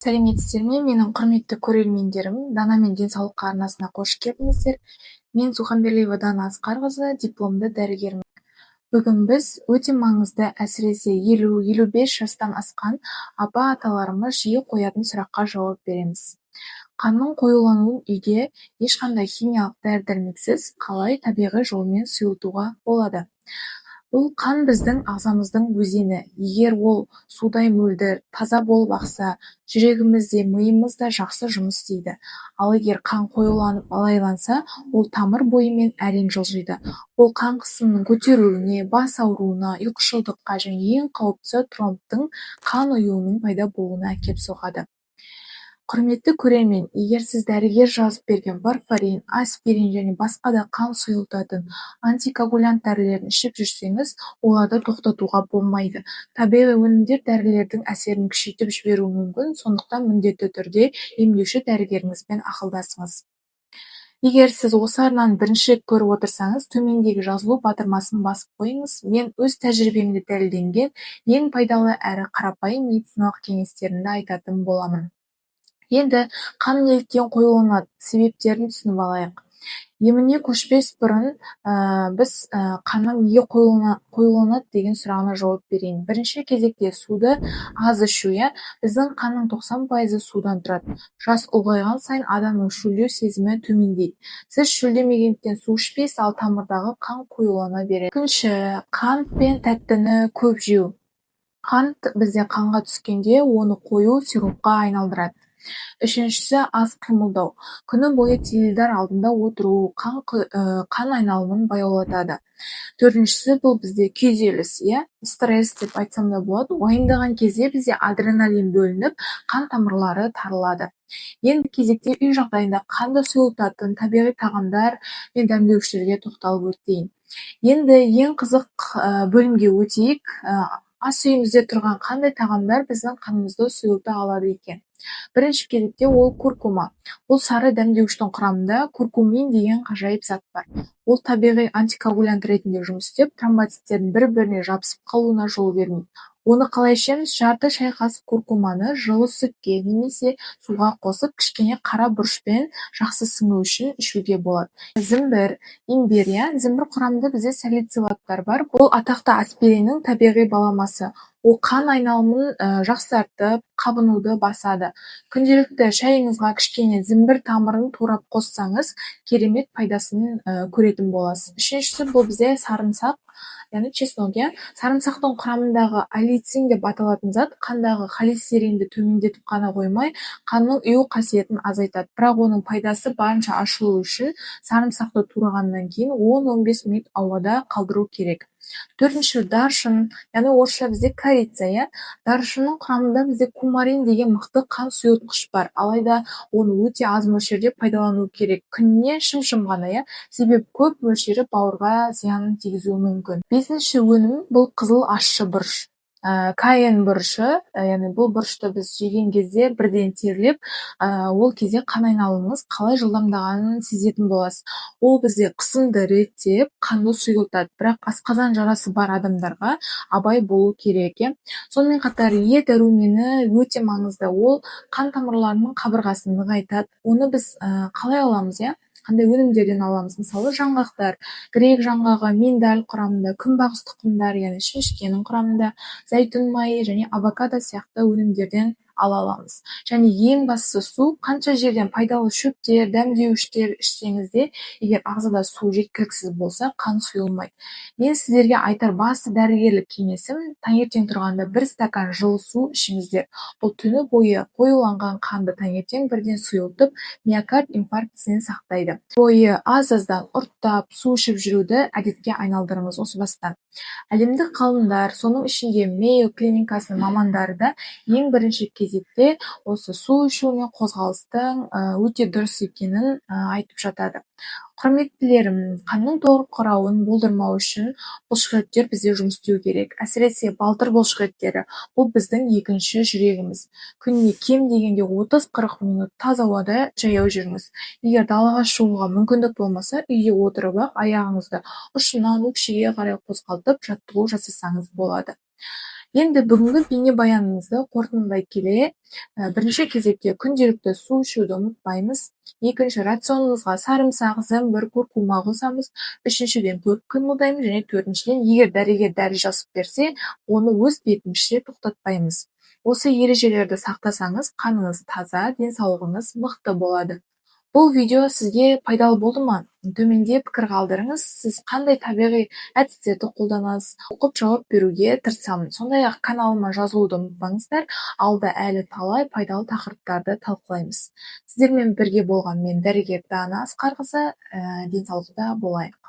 Сәлеметсіздер ме, менің құрметті көрермендерім, Дана мен денсаулыққа арнасына қош келдіңіздер. Мен Суханберлиева Дана Асқарқызы, дипломды дәрігермін. Бүгін біз өте маңызды, әсіресе 50-55 жастан асқан апа-аталарымыз жиі қоятын сұраққа жауап береміз. Қанның қоюлануын үйде ешқандай химиялық дәрі-дәрмексіз қалай табиғи жолмен сұйылтуға болады? Бұл қан біздің ағзамыздың өзені. Егер ол судай мөлдір, таза болып ақса, жүрегіміз де, миымыз да жақсы жұмыс істейді. Ал егер қан қоюланып алайланса, ол тамыр бойымен әрең жылжиды. Ол қан қысымының көтерілуіне, бас ауруына, ұйқышылдыққа және ең қауіптісі тромбтың қан ұюының пайда болуына әкеп соғады. Құрметті көрермен, егер сіз дәрігер жазып берген варфарин, аспирин және басқа да қан сұйылтатын антикоагулянт дәрілерін ішіп жүрсеңіз, оларды тоқтатуға болмайды. Табиғи өнімдер дәрілердің әсерін күшейтіп жіберуі мүмкін, сондықтан міндетті түрде емдеуші дәрігеріңізбен ақылдасыңыз. Егер сіз осы арнаны бірінші рет көріп отырсаңыз, төмендегі жазылу батырмасын басып қойыңыз. Мен өз тәжірибемде дәлелденген ең пайдалы әрі қарапайым медициналық кеңестерімді айтатын боламын. Енді қан неліктен қоюланады, себептерін түсініп алайық. Еміне көшпес бұрын біз қанның неге қоюланады деген сұрағына жауап берейін. Бірінші кезекте суды аз ішу. Біздің қанның 90% судан тұрады. Жас ұлғайған сайын адамның шөлдеу сезімі төмендейді. Сіз шөлдемегендіктен су ішпейсіз, ал тамырдағы қан қоюлана береді. Екінші, қант пен тәттіні көп жеу. Қант бізде қанға түскенде оны қою сиропқа айналдырады. Үшіншісі, аз қимылдау. Күні бойы теледидар алдында отыру қан айналымын баяулатады. Төртіншісі, бұл бізде күйзеліс, стресс деп айтсам да болады. Уайымдаған кезде бізде адреналин бөлініп, қан тамырлары тарылады. Енді кезекте үй жағдайында қанды сұйылтатын табиғи тағамдар мен дәмдеуіштерге тоқталып өтейін. Енді ең қызық бөлімге өтейік. Ас үйімізде тұрған қандай тағамдар біздің қанымызды сұйылта алады екен? Бірінші кезекте ол куркума. Ол сары дәмдеуіштің құрамында куркумин деген ғажайып зат бар. Ол табиғи антикоагулянт ретінде жұмыс істеп, тромбоциттердің бір-біріне жабысып қалуына жол бермейді. Оны қалай ішеміз? Жарты шай қасық куркуманы жылы сүтке немесе суға қосып, кішкене қара бұрышпен жақсы сіңу үшін ішуге болады. Зімбір, имбирь, зімбір құрамында бізде салицилаттар бар. Бұл атақты аспириннің табиғи баламасы. Ол қан айналымын жақсартып, қабынуды басады. Күнделікті шайыңызға кішкене зімбір тамырын турап қоссаңыз, керемет пайдасын көретін боласыз. Үшіншісі, бұл бізде сарымсақ, яғни чеснок. Сарымсақтың құрамындағы аллицин деп аталатын зат қандағы холестеринді төмендетіп қана қоймай, қанның ұю қасиетін азайтады. Бірақ оның пайдасы барынша ашылу үшін сарымсақты турағаннан кейін 10-15 минут ауада қалдыру керек. Төртінші, даршын, яғни орысша бізде корица. Даршынның құрамында бізде кумарин деген мықты қан сұйылтқыш бар. Алайда оны өте аз мөлшерде пайдалану керек. Күніне шым-шым ғана, себебі көп мөлшері бауырға зиянын тигізуі мүмкін. Бесінші өнім бұл қызыл ащы бұрыш. Каен бұрышы, яғни бұл бұрышты біз жеген кезде бірден терлеп, ол кезде қан айналымымыз қалай жылдамдағанын сезетін боласыз. Ол бізде қысымды реттеп, қанды сұйылтады, бірақ асқазан жарасы бар адамдарға абай болу керек. Сонымен қатар Е дәрумені өте маңызды. Ол қан тамырларының қабырғасын нығайтады. Оны біз қалай аламыз? Қандай өнімдерден аламыз? Мысалы, жаңғақтар, грек жаңғағы, миндаль құрамында, күнбағыс тұқымдар, яғни шімшікенің құрамында, зәйтүн майы және авокадо сияқты өнімдерден ала аламыз. Және ең бастысы су. Қанша жерден пайдалы шөптер, дәмдеуіштер ішсеңіз де, егер ағзада су жеткіліксіз болса, қан сұйылмайды. Мен сіздерге айтар басты дәрігерлік кеңесім, таңертең тұрғанда 1 стакан жылы су ішіңіздер. Бұл түні бойы қоюланған қанды таңертең бірден сұйылтып, миокард инфарктісінен сақтайды. Бойы аз-аздан ұрттап, су ішіп жүруді әдетке айналдырыңыз осы бастан. Әлемдік ғалымдар, соның ішінде Мейо клиникасының мамандары да ең бірінші кезекте осы су ішу мен қозғалыстың өте дұрыс екенін айтып жатады. Құрметтілерім, қанның толық құрауын болдырмау үшін бұлшықеттер бізде жұмыс істеу керек. Әсіресе балтыр бұлшықеттері. Бұл біздің екінші жүрегіміз. Күніне кем дегенде 30-40 минут таза ауада жаяу жүріңіз. Егер далаға шығуға мүмкіндік болмаса, үйде отырып аяғыңызды ұшынан өкшеге қарай қозғалтып жаттығу жасасаңыз болады. Енді бүгінгі бейнебаянымызды қорытындылай келе, бірінші кезекте күнделікті су ішуді ұмытпаймыз. Екінші, рационымызға сарымсақ, зәңгір, куркума қосамыз. Үшіншіден, көп қимылдаймыз және төртіншіден, егер дәрігер дәрі жазып берсе, оны өз бетімізше тоқтатпаймыз. Осы ережелерді сақтасаңыз, қаныңыз таза, денсаулығыңыз мықты болады. Бұл видео сізге пайдалы болды ма? Төменде пікір қалдырыңыз. Сіз қандай табиғи әдістерді қолданасыз? Оқып жауап беруге тырысамын. Сондай-ақ каналыма жазылуды ұмытпаңыздар. Алда әлі талай пайдалы тақырыптарды талқылаймыз. Сіздермен бірге болған мен дәрігер Дана Асқарқызы. Денсаулықта болайық.